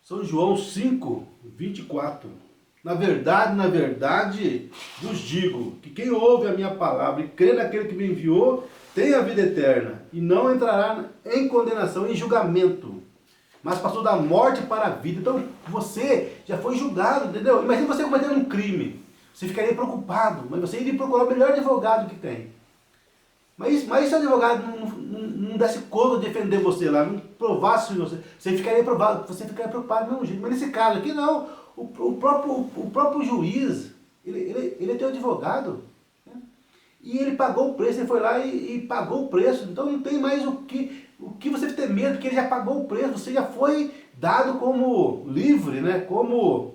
São João 5, 24. Na verdade, vos digo que quem ouve a minha palavra e crê naquele que me enviou, tem a vida eterna e não entrará em condenação, em julgamento, mas passou da morte para a vida. Então você já foi julgado, entendeu? Imagina você cometendo um crime. Você ficaria preocupado, mas você iria procurar o melhor advogado que tem. Mas se o advogado não desse conta de defender você lá, não provasse você, você ficaria preocupado do mesmo jeito. Mas nesse caso aqui não, o próprio juiz, ele é teu advogado, né? E ele pagou o preço, ele foi lá e pagou o preço. Então não tem mais o que você ter medo, porque ele já pagou o preço, você já foi dado como livre, né? Como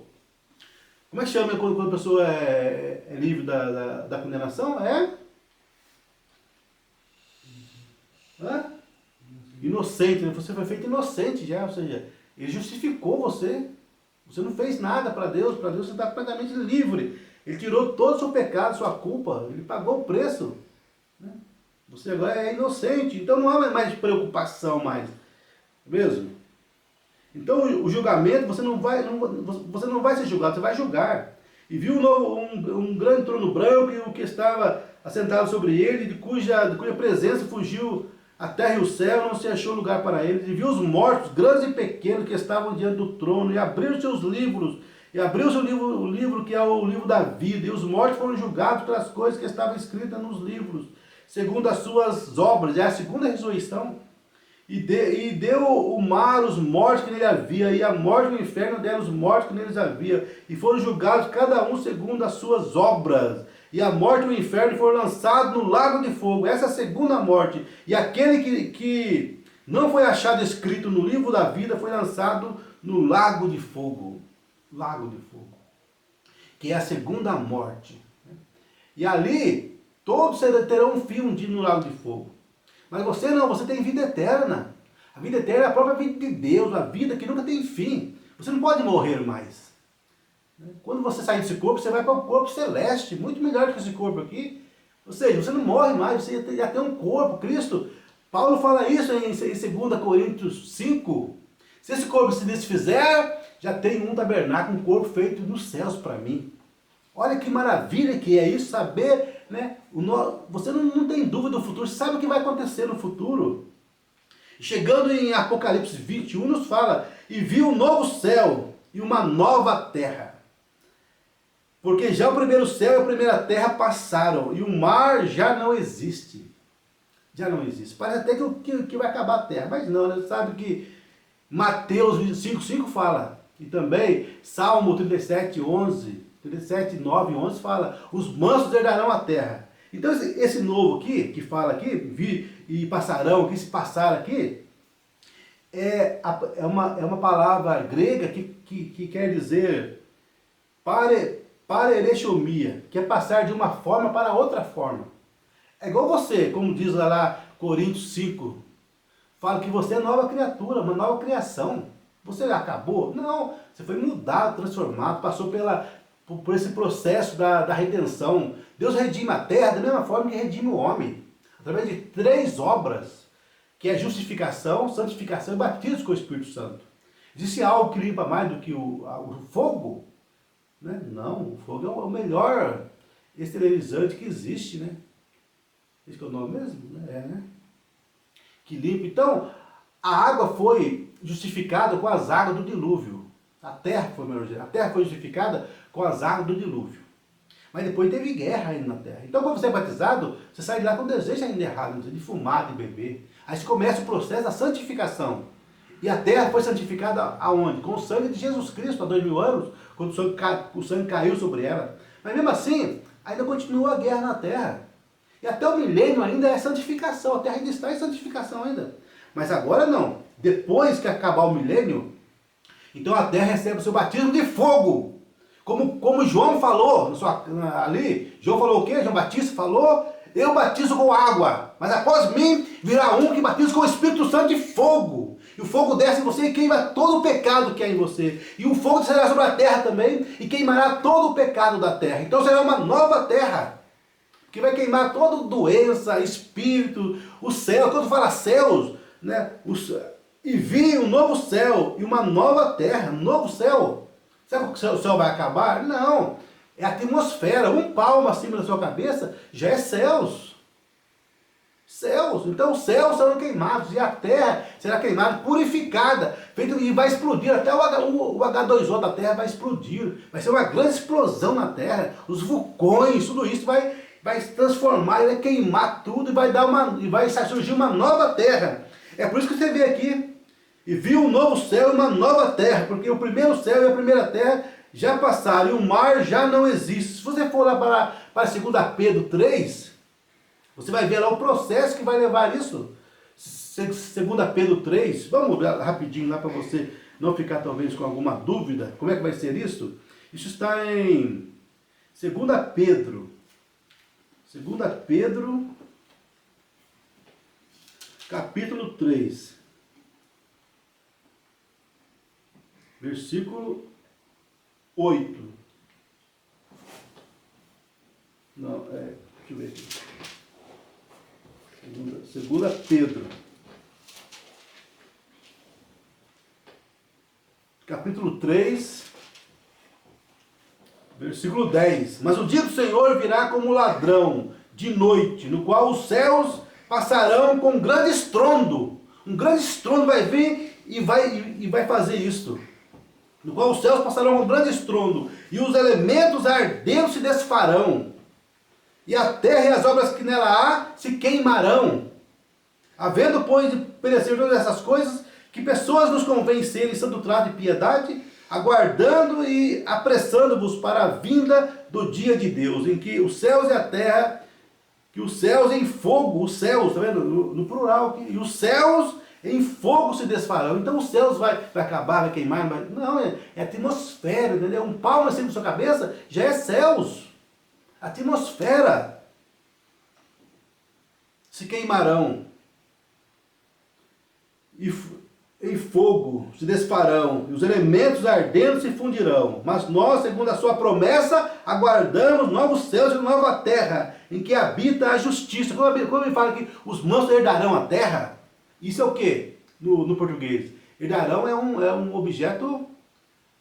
é que chama quando a pessoa é livre da condenação? Inocente, né? Você foi feito inocente já, ou seja, ele justificou você. Você não fez nada para Deus você está completamente livre. Ele tirou todo o seu pecado, sua culpa, ele pagou o preço, né? Você agora é inocente, então não há mais preocupação mais, mesmo. Então o julgamento, você não vai ser julgado, você vai julgar. E viu um grande trono branco e o que estava assentado sobre ele, de cuja presença fugiu a terra e o céu, não se achou lugar para eles. E viu os mortos, grandes e pequenos, que estavam diante do trono, e abriu seus livros, e abriu o livro que é o livro da vida, e os mortos foram julgados pelas coisas que estavam escritas nos livros, segundo as suas obras. É a segunda ressurreição. E deu o mar os mortos que nele havia, e a morte e o inferno deram os mortos que neles havia, e foram julgados cada um segundo as suas obras. E a morte e o inferno foram lançados no lago de fogo. Essa é a segunda morte. E aquele que não foi achado escrito no livro da vida foi lançado no lago de fogo. Lago de fogo. Que é a segunda morte. E ali, todos terão um fim um dia no lago de fogo. Mas você não, você tem vida eterna. A vida eterna é a própria vida de Deus, a vida que nunca tem fim. Você não pode morrer mais. Quando você sair desse corpo, você vai para o corpo celeste, muito melhor do que esse corpo aqui. Ou seja, você não morre mais, você já tem um corpo. Cristo, Paulo fala isso em 2 Coríntios 5. Se esse corpo se desfizer, já tem um tabernáculo, um corpo feito nos céus para mim. Olha que maravilha que é isso, saber, né? Você não tem dúvida do futuro, você sabe o que vai acontecer no futuro. Chegando em Apocalipse 21, nos fala, e viu um novo céu e uma nova terra. Porque já o primeiro céu e a primeira terra passaram, e o mar já não existe. Já não existe. Parece até que vai acabar a terra, mas não, né? Você sabe que Mateus 25:5 fala, e também Salmo 37, 9 e 11 fala, os mansos herdarão a terra. Então esse novo aqui, que fala aqui, vi e passarão, que se passar aqui, é uma palavra grega que quer dizer parerechomia, que é passar de uma forma para outra forma. É igual você, como diz lá Coríntios 5, fala que você é nova criatura, uma nova criação. Você acabou? Não, você foi mudado, transformado, passou por esse processo da redenção. Deus redime a terra da mesma forma que redime o homem, através de 3 obras, que é justificação, santificação e batismo com o Espírito Santo. Existe algo que limpa mais do que o fogo? Né? Não, o fogo é o melhor esterilizante que existe, né? Esse que é o nome mesmo? Né? Que limpa. Então, a água foi justificada com as águas do dilúvio. A terra foi justificada com as águas do dilúvio. Mas depois teve guerra ainda na terra. Então, quando você é batizado, você sai de lá com desejo ainda errado, de fumar, de beber. Aí você começa o processo da santificação. E a terra foi santificada aonde? Com o sangue de Jesus Cristo, há 2000 anos, quando o sangue caiu sobre ela. Mas mesmo assim, ainda continua a guerra na terra. E até o milênio ainda é santificação. A terra ainda está em santificação ainda. Mas agora não. Depois que acabar o milênio, então a terra recebe o seu batismo de fogo. Como João falou ali, João falou o quê? João Batista falou, eu batizo com água, mas após mim virá um que batiza com o Espírito Santo de fogo. E o fogo desce em você e queima todo o pecado que há em você. E o fogo descerá sobre a terra também e queimará todo o pecado da terra. Então será uma nova terra, que vai queimar toda doença, espírito, o céu. Quando fala céus, né, E vi um novo céu e uma nova terra. Um novo céu. Sabe que o céu vai acabar? Não. É a atmosfera. Um palmo acima da sua cabeça já é céus. Céus. Então os céus serão queimados e a terra será queimada, purificada. E vai explodir. Até o H2O da terra vai explodir. Vai ser uma grande explosão na terra. Os vulcões, tudo isso vai se transformar, vai queimar tudo e vai surgir uma nova terra. É por isso que você vê aqui, e viu um novo céu e uma nova terra, porque o primeiro céu e a primeira terra já passaram, e o mar já não existe. Se você for lá para 2 Pedro 3, você vai ver lá o processo que vai levar isso. 2 Pedro 3, vamos ver rapidinho lá para você não ficar talvez com alguma dúvida, como é que vai ser isso? Isso está em 2 Pedro, capítulo 3, versículo 8. Não, deixa eu ver aqui. 2 Pedro, capítulo 3, versículo 10. Mas o dia do Senhor virá como ladrão de noite, no qual os céus passarão com um grande estrondo. Um grande estrondo vai vir e vai fazer isto. No qual os céus passarão com um grande estrondo, e os elementos ardendo se desfarão, e a terra e as obras que nela há se queimarão. Havendo, pois, de perecer todas essas coisas, que pessoas nos convém serem santo trato e piedade, aguardando e apressando-vos para a vinda do dia de Deus, em que os céus e a terra, que os céus em fogo, os céus, tá vendo? No plural, e os céus em fogo se desfarão. Então os céus vai acabar, vai queimar, mas não, é atmosfera, entendeu? Um palmo assim na sua cabeça já é céus. Atmosfera. Se queimarão. E em fogo se desfarão, e os elementos ardendo se fundirão. Mas nós, segundo a sua promessa, aguardamos novos céus e nova terra, em que habita a justiça. Quando ele fala que os mansos herdarão a terra, isso é o que no português? Herdarão é um objeto,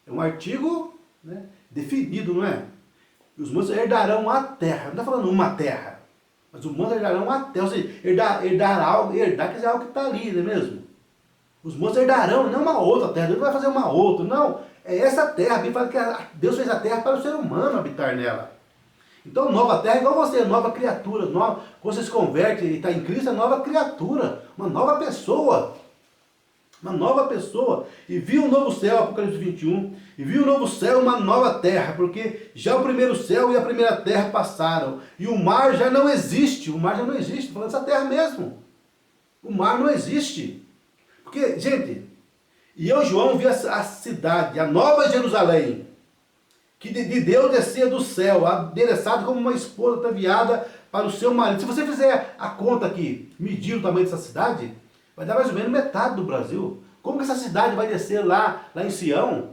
é um artigo, né, definido, não é? Os mansos herdarão a terra. Não está falando uma terra, mas os mansos herdarão a terra. Ou seja, herdar algo, herdar quer dizer algo que está ali, não é mesmo? Os mansos herdarão, não uma outra terra. Deus não vai fazer uma outra, não. É essa terra. A Bíblia fala que Deus fez a terra para o ser humano habitar nela. Então, nova terra é igual você, nova criatura. Quando você se converte e está em Cristo, é nova criatura. Uma nova pessoa. Uma nova pessoa. E viu um novo céu, Apocalipse 21. E viu um novo céu e uma nova terra. Porque já o primeiro céu e a primeira terra passaram. E o mar já não existe. O mar já não existe. Estou falando dessa terra mesmo. O mar não existe. Porque, gente, e eu, João, vi a cidade, a nova Jerusalém, que de Deus descia do céu, adereçada como uma esposa ataviada para o seu marido. Se você fizer a conta aqui, medir o tamanho dessa cidade, vai dar mais ou menos metade do Brasil. Como que essa cidade vai descer lá em Sião,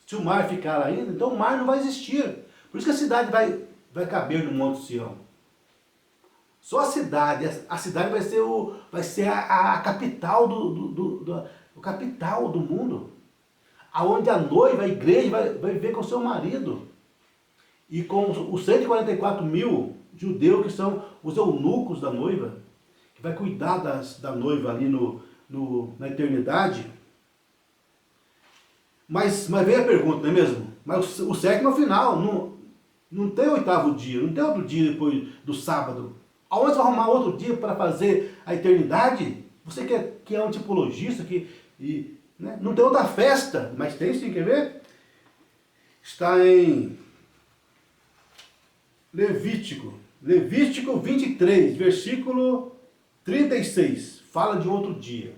se o mar ficar lá ainda? Então o mar não vai existir. Por isso que a cidade vai caber no Monte Sião. Só a cidade vai ser a capital o capital do mundo, aonde a noiva, a igreja, vai viver com seu marido, e com os 144 mil judeus que são os eunucos da noiva, que vai cuidar da noiva ali na eternidade. Mas vem a pergunta, não é mesmo? Mas o sétimo é o final, não tem o oitavo dia, não tem outro dia depois do sábado. Aonde você vai arrumar outro dia para fazer a eternidade? Você que é um tipologista, né? Não tem outra festa, mas tem sim, quer ver? Está em Levítico 23, versículo 36. Fala de outro dia,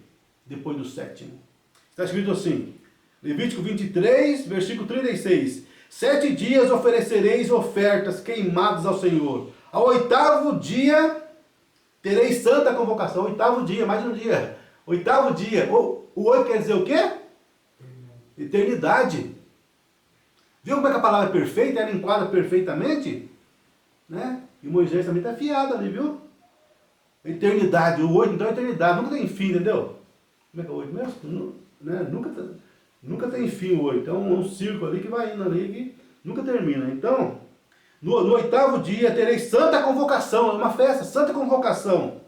depois do sétimo. Está escrito assim, Levítico 23, versículo 36. 7 dias oferecereis ofertas queimadas ao Senhor. Ao oitavo dia tereis santa convocação. Oitavo dia, mais um dia. Oitavo dia. O 8 quer dizer o quê? Eternidade. Viu como é que a palavra é perfeita? Ela enquadra perfeitamente? Né? E Moisés também está afiado ali, viu? Eternidade. O 8 então é eternidade. Nunca tem fim, entendeu? Como é que é o 8 mesmo? Né? Nunca tem fim o 8. É um círculo ali que vai indo ali que nunca termina. Então, no 8º dia tereis santa convocação, é uma festa, santa convocação.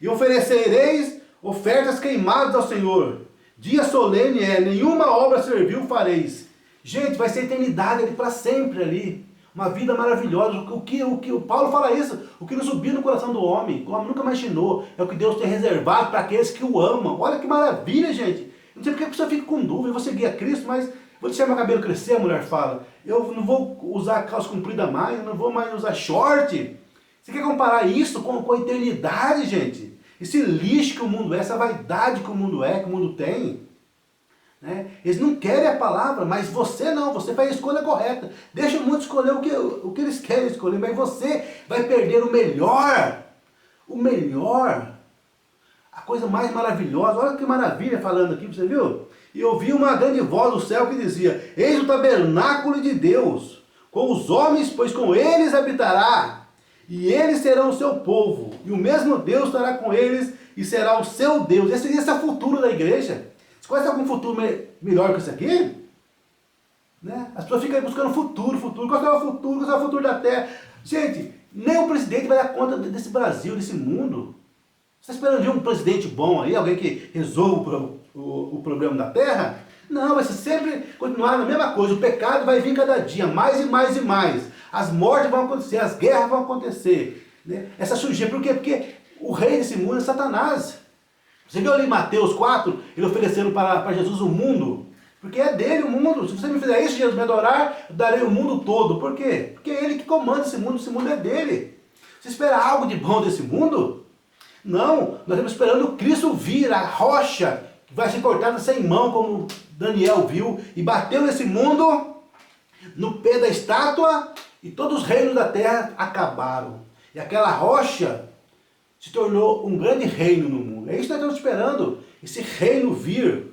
E oferecereis ofertas queimadas ao Senhor. Dia solene é, nenhuma obra servil fareis. Gente, vai ser eternidade ali para sempre ali. Uma vida maravilhosa. O Paulo fala isso. O que não subiu no coração do homem, o homem nunca imaginou, é o que Deus tem reservado para aqueles que o amam. Olha que maravilha, gente. Não sei porque a pessoa fica com dúvida. Eu vou seguir a Cristo, mas vou deixar meu cabelo crescer, a mulher fala. Eu não vou usar calça comprida mais, eu não vou mais usar short. Você quer comparar isso com a eternidade, gente? Esse lixo que o mundo é, essa vaidade que o mundo é, que o mundo tem. Né? Eles não querem a palavra, mas você não, você faz a escolha correta. Deixa o mundo escolher o que eles querem escolher, mas você vai perder o melhor. O melhor. A coisa mais maravilhosa. Olha que maravilha falando aqui, você viu? E ouvi uma grande voz do céu que dizia: eis o tabernáculo de Deus, com os homens, pois com eles habitará, e eles serão o seu povo, e o mesmo Deus estará com eles, e será o seu Deus. Esse é o futuro da igreja. Você conhece algum futuro melhor que esse aqui? Né? As pessoas ficam aí buscando futuro. Qual é o futuro da terra? Gente, nem o presidente vai dar conta desse Brasil, desse mundo. Você está esperando ver um presidente bom aí, alguém que resolva o problema da terra? Não, vai ser sempre continuar na mesma coisa. O pecado vai vir cada dia, mais e mais e mais. As mortes vão acontecer, as guerras vão acontecer. Né? Essa sujeira, por quê? Porque o rei desse mundo é Satanás. Você viu ali em Mateus 4, ele oferecendo para Jesus o mundo? Porque é dele o mundo. Se você me fizer isso, Jesus, me adorar, eu darei o mundo todo. Por quê? Porque é ele que comanda esse mundo é dele. Você espera algo de bom desse mundo? Não, nós estamos esperando Cristo vir, a rocha, que vai ser cortada sem mão, como Daniel viu, e bateu nesse mundo, no pé da estátua, e todos os reinos da terra acabaram. E aquela rocha se tornou um grande reino no mundo. É isso que nós estamos esperando, esse reino vir.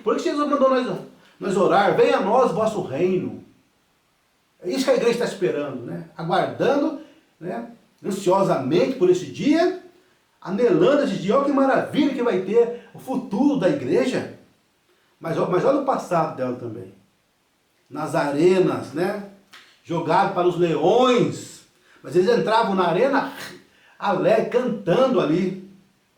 Por que Jesus mandou nós orar? Venha a nós, vosso reino. É isso que a igreja está esperando, né? Aguardando, né? Ansiosamente por esse dia, anelando esse dia. Olha que maravilha que vai ter o futuro da igreja. Mas olha o passado dela também. Nas arenas, né? Jogado para os leões. Mas eles entravam na arena alegre, cantando ali.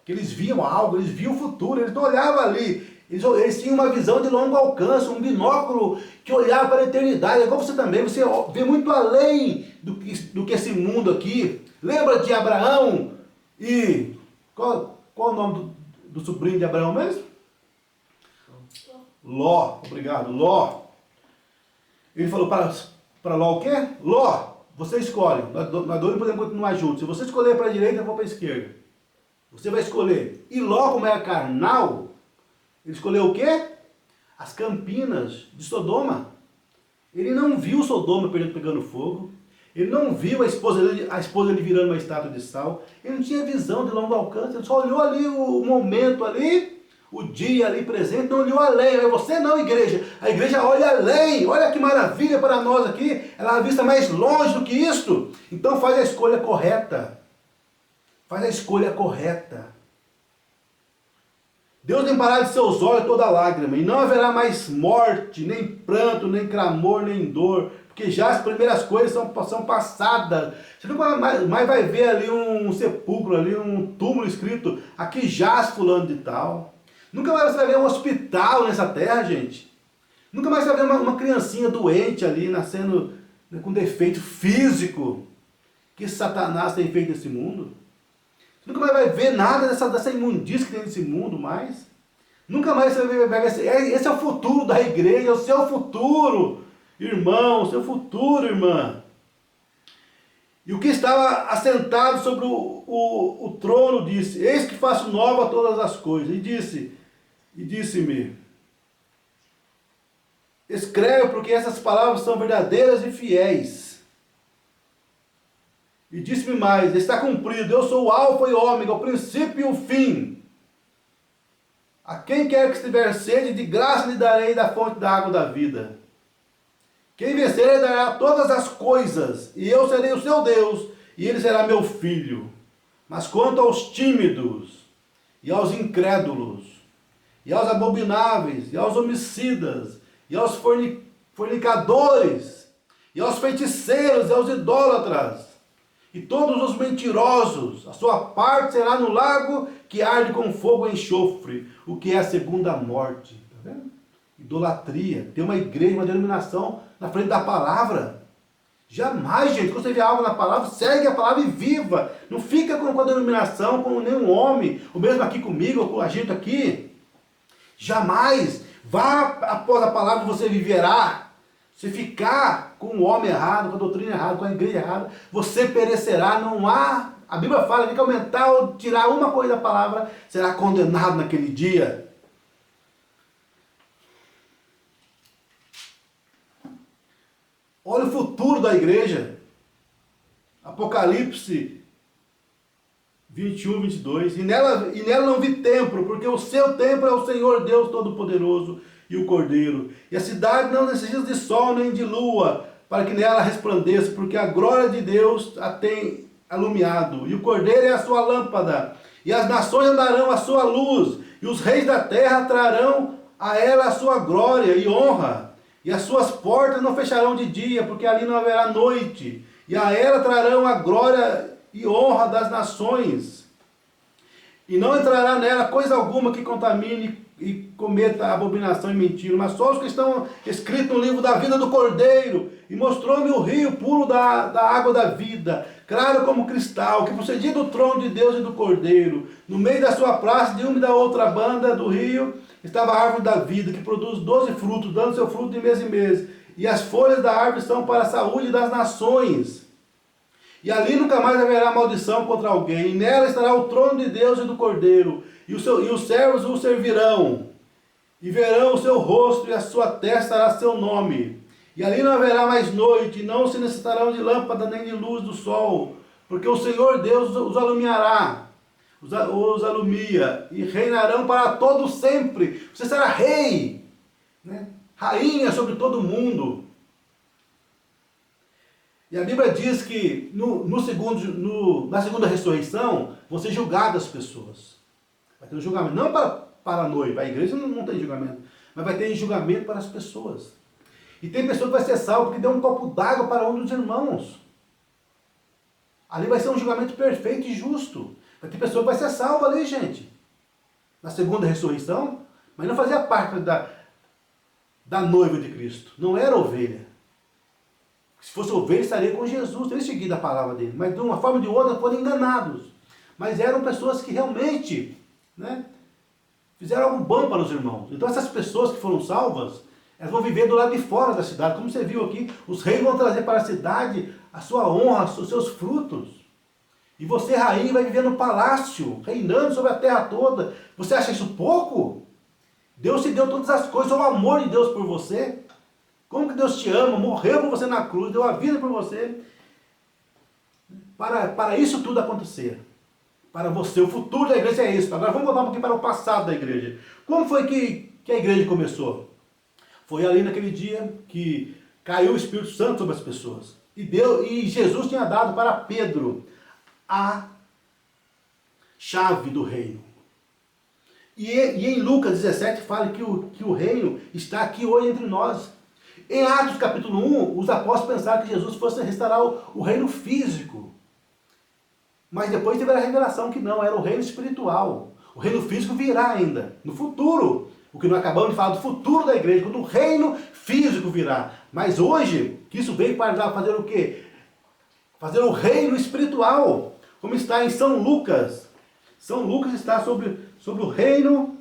Que eles viam algo, eles viam o futuro, eles não olhavam ali. Eles tinham uma visão de longo alcance, um binóculo que olhava para a eternidade. É igual você também, você vê muito além do que esse mundo aqui. Lembra de Abraão? E qual o nome do sobrinho de Abraão mesmo? Ló, obrigado, Ló. Ele falou para Ló o quê? Ló, você escolhe, nós dois podemos continuar juntos. Se você escolher para a direita, eu vou para a esquerda. Você vai escolher. E Ló, como era carnal, ele escolheu o quê? As campinas de Sodoma. Ele não viu Sodoma pegando fogo. Ele não viu a esposa dele virando uma estátua de sal. Ele não tinha visão de longo alcance. Ele só olhou ali o momento ali, o dia ali presente, não olhou além. Você não, igreja. A igreja olha além. Olha que maravilha para nós aqui. Ela é vista mais longe do que isto. Então faz a escolha correta. Faz a escolha correta. Deus limpará de seus olhos toda lágrima, e não haverá mais morte, nem pranto, nem clamor, nem dor, porque já as primeiras coisas são passadas. Você nunca mais vai ver ali um sepulcro, ali um túmulo escrito, aqui jaz fulano de tal. Nunca mais você vai ver um hospital nessa terra, gente. Nunca mais você vai ver uma criancinha doente ali, nascendo, né, com defeito físico, que Satanás tem feito nesse mundo. Nunca mais vai ver nada dessa imundícia que tem nesse mundo mais. Nunca mais você vai ver. Esse é o futuro da igreja, é o seu futuro, irmão, o seu futuro, irmã. E o que estava assentado sobre o trono disse: eis que faço nova todas as coisas. E disse-me: escreve, porque essas palavras são verdadeiras e fiéis. E disse-me mais: está cumprido, eu sou o alfa e o ômega, o princípio e o fim. A quem quer que estiver sede, de graça lhe darei da fonte da água da vida. Quem vencer herdará todas as coisas, e eu serei o seu Deus, e ele será meu filho. Mas quanto aos tímidos e aos incrédulos e aos abomináveis, e aos homicidas, e aos fornicadores, e aos feiticeiros, e aos idólatras, e todos os mentirosos. A sua parte será no lago que arde com fogo e enxofre, o que é a segunda morte. Está vendo? Idolatria. Tem uma igreja, uma denominação na frente da palavra. Jamais, gente, quando você vê algo na palavra, segue a palavra e viva. Não fica com a denominação, com nenhum homem, ou mesmo aqui comigo, ou com a gente aqui. Jamais. Vá após a palavra, você viverá. Se ficar com o homem errado, com a doutrina errada, com a igreja errada, você perecerá. Não há. A Bíblia fala que aumentar ou tirar uma coisa da palavra, será condenado naquele dia. Olha o futuro da igreja. Apocalipse 21, 22. E nela não vi templo, porque o seu templo é o Senhor Deus Todo-Poderoso e o Cordeiro. E a cidade não necessita de sol nem de lua, para que nela resplandeça, porque a glória de Deus a tem alumiado. E o Cordeiro é a sua lâmpada. E as nações andarão à sua luz. E os reis da terra trarão a ela a sua glória e honra. E as suas portas não fecharão de dia, porque ali não haverá noite. E a ela trarão a glória e honra das nações. E não entrará nela coisa alguma que contamine e cometa abominação e mentira, mas só os que estão escritos no livro da vida do Cordeiro. E mostrou-me o rio puro da água da vida, claro como cristal, que procedia do trono de Deus e do Cordeiro. No meio da sua praça, de uma e da outra banda do rio, estava a árvore da vida, que produz 12 frutos, dando seu fruto de mês em mês. E as folhas da árvore são para a saúde das nações. E ali nunca mais haverá maldição contra alguém. E nela estará o trono de Deus e do Cordeiro. E os servos o servirão. E verão o seu rosto, e a sua testa dará seu nome. E ali não haverá mais noite, e não se necessitarão de lâmpada nem de luz do sol. Porque o Senhor Deus os alumiará. Os alumia. E reinarão para todo sempre. Você será rei, né? Rainha sobre todo mundo. E a Bíblia diz que na segunda ressurreição, vão ser julgadas as pessoas. Vai ter um julgamento, não para a noiva, a igreja não tem julgamento, mas vai ter julgamento para as pessoas. E tem pessoa que vai ser salva porque deu um copo d'água para um dos irmãos. Ali vai ser um julgamento perfeito e justo. Vai ter pessoa que vai ser salva ali, gente. Na segunda ressurreição, mas não fazia parte da noiva de Cristo. Não era ovelha. Se fosse ovelha, estaria com Jesus, teria seguido a palavra dele. Mas de uma forma ou de outra foram enganados. Mas eram pessoas que realmente, né, fizeram algo bom para os irmãos. Então essas pessoas que foram salvas, elas vão viver do lado de fora da cidade. Como você viu aqui, os reis vão trazer para a cidade a sua honra, os seus frutos. E você, rainha, vai viver no palácio, reinando sobre a terra toda. Você acha isso pouco? Deus te deu todas as coisas, o amor de Deus por você. Como que Deus te ama, morreu por você na cruz, deu a vida por você. Para isso tudo acontecer. Para você, o futuro da igreja é isso. Agora vamos voltar um pouquinho para o passado da igreja. Como foi que a igreja começou? Foi ali naquele dia que caiu o Espírito Santo sobre as pessoas. E Jesus tinha dado para Pedro a chave do reino. E em Lucas 17 fala que o reino está aqui hoje entre nós. Em Atos capítulo 1, os apóstolos pensaram que Jesus fosse restaurar o reino físico. Mas depois teve a revelação que não, era o reino espiritual. O reino físico virá ainda, no futuro. O que nós acabamos de falar do futuro da igreja, quando o reino físico virá. Mas hoje, que isso veio para fazer o quê? Fazer o reino espiritual. Como está em São Lucas. São Lucas está sobre o reino.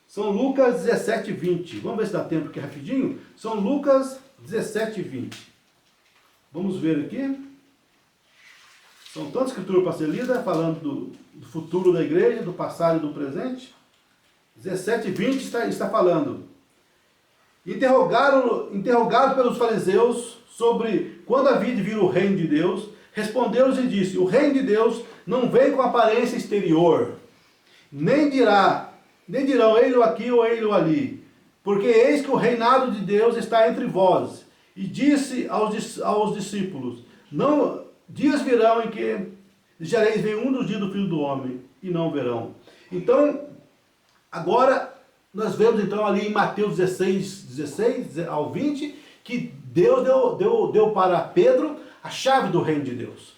São Lucas 17, 20. Vamos ver se dá tempo aqui rapidinho. São Lucas 17, 20. Vamos ver aqui. São tantas escrituras para ser lida, falando do futuro da igreja, do passado e do presente. 17, 20 está falando. Interrogado pelos fariseus sobre quando havia de vir o reino de Deus, respondeu-lhes e disse: o reino de Deus não vem com aparência exterior, nem dirão ele aqui ou ele ali, porque eis que o reinado de Deus está entre vós. E disse aos discípulos: não, dias virão em que jareis ver um dos dias do Filho do Homem, e não verão. Então, agora, nós vemos então ali em Mateus 16 ao 20, que Deus deu para Pedro a chave do reino de Deus.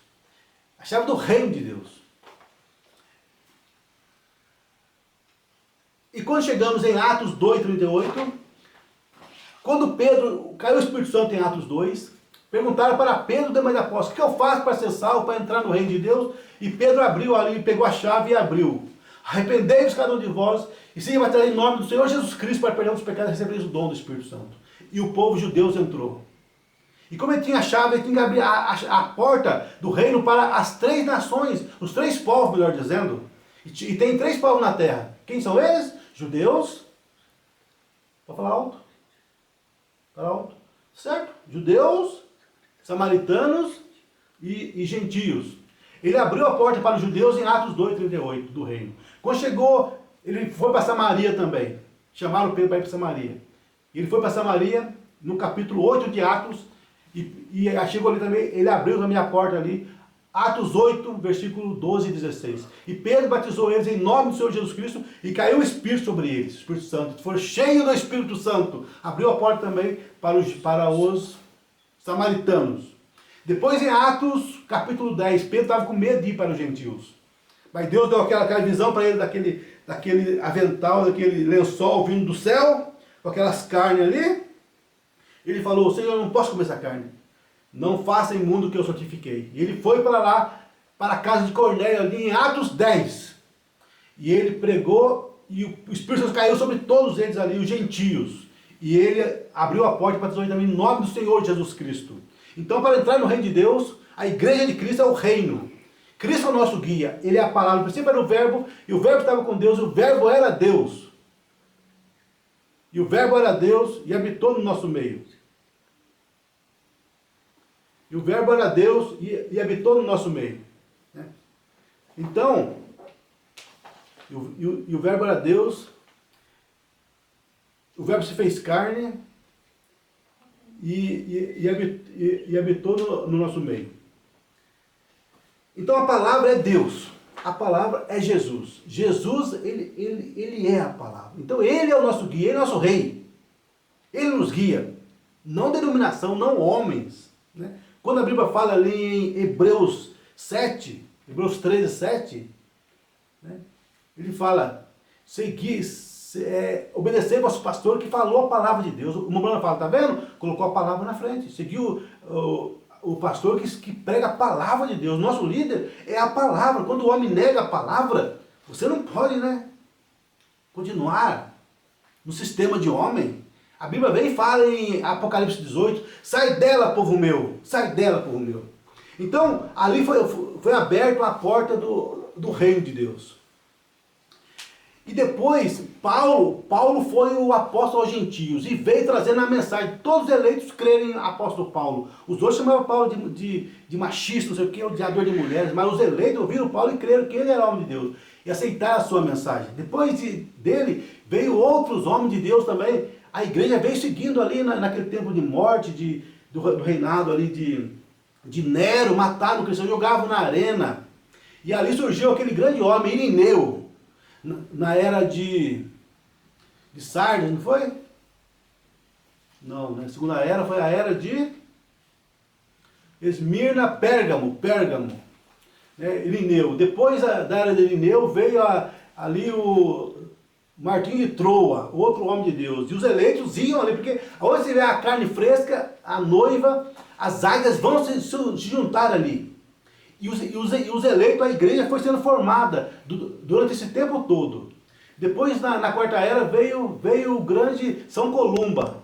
A chave do reino de Deus. E quando chegamos em Atos 2:38, quando Pedro, caiu o Espírito Santo em Atos 2, perguntaram para Pedro, demais apóstolos, o que eu faço para ser salvo, para entrar no reino de Deus? E Pedro abriu ali, pegou a chave e abriu. Arrependei-vos cada um de vós, e se batalhar em nome do Senhor Jesus Cristo para perdão dos pecados, recebereis o dom do Espírito Santo. E o povo judeu entrou. E como ele tinha a chave, ele tinha que abrir a porta do reino para as 3 nações, os 3 povos, melhor dizendo. E tem 3 povos na terra. Quem são eles? Judeus. Pode falar alto? Fala alto. Certo? Judeus, samaritanos e gentios. Ele abriu a porta para os judeus em Atos 2:38 do reino. Quando chegou, ele foi para Samaria também. Chamaram Pedro para ir para Samaria. Ele foi para Samaria, no capítulo 8 de Atos, e chegou ali também, ele abriu também a porta ali, Atos 8, versículo 12 e 16. E Pedro batizou eles em nome do Senhor Jesus Cristo, e caiu o Espírito sobre eles, o Espírito Santo. Foram cheios do Espírito Santo. Abriu a porta também para os samaritanos. Depois em Atos, capítulo 10, Pedro estava com medo de ir para os gentios. Mas Deus deu aquela visão para ele daquele avental, daquele lençol vindo do céu, com aquelas carnes ali. Ele falou, Senhor, eu não posso comer essa carne. Não faça imundo o que eu santifiquei. E ele foi para lá, para a casa de Cornélio, ali em Atos 10. E ele pregou, e o Espírito Santo caiu sobre todos eles ali, os gentios. E ele abriu a porta para batizar também em nome do Senhor Jesus Cristo. Então, para entrar no reino de Deus, a igreja de Cristo é o reino. Cristo é o nosso guia. Ele é a palavra. O princípio era o verbo, e o verbo estava com Deus, e o verbo era Deus. E o verbo era Deus, e habitou no nosso meio. E o verbo era Deus, e habitou no nosso meio. Então, e o verbo era Deus, o verbo se fez carne, e habitou no nosso meio. Então a palavra é Deus, a palavra é Jesus. Jesus, ele é a palavra. Então ele é o nosso guia, ele é o nosso rei. Ele nos guia, não denominação, não homens. Né? Quando a Bíblia fala ali em Hebreus 7, Hebreus 13:7, né? Ele fala, obedecer ao vosso pastor que falou a palavra de Deus. O Mombrana fala, tá vendo? Colocou a palavra na frente. Seguiu o pastor que prega a palavra de Deus. Nosso líder é a palavra. Quando o homem nega a palavra, você não pode, né, continuar no sistema de homem. A Bíblia vem e fala em Apocalipse 18, sai dela, povo meu, sai dela, povo meu. Então, ali foi aberta a porta do reino de Deus. E depois, Paulo foi o apóstolo aos gentios e veio trazendo a mensagem. Todos os eleitos crerem em apóstolo Paulo. Os outros chamavam Paulo de machista, não sei o que, odiador de mulheres, mas os eleitos ouviram Paulo e creram que ele era homem de Deus. E aceitaram a sua mensagem. Depois dele, veio outros homens de Deus também. A igreja veio seguindo ali naquele tempo de morte, do reinado ali de Nero, mataram o cristão, jogavam na arena. E ali surgiu aquele grande homem, Irineu, na era de Sardes, não foi? Não, né? A segunda era foi a era de Esmirna, Pérgamo, né? Irineu. Depois da era de Irineu veio ali o Martim de Troa, outro homem de Deus. E os eleitos iam ali, porque onde se vê a carne fresca, a noiva, as águias vão se juntar ali. E os eleitos, a igreja foi sendo formada durante esse tempo todo. Depois, na quarta era, veio o grande São Columba.